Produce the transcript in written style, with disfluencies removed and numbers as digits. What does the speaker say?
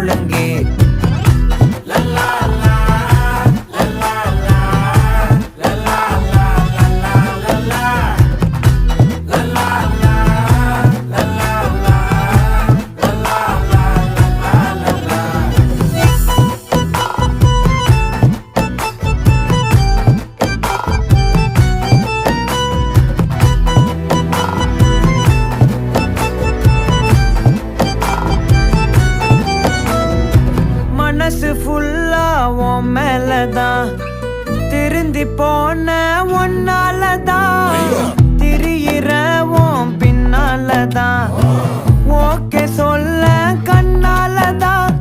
ஒழுங்கே. மனசு ஃபுல்லா உன் மேலதான், திருந்தி போன ஒன்னாலதான், திரியிற உன் பின்னாலதான், ஓகே சொல்ல கண்ணாலதான்,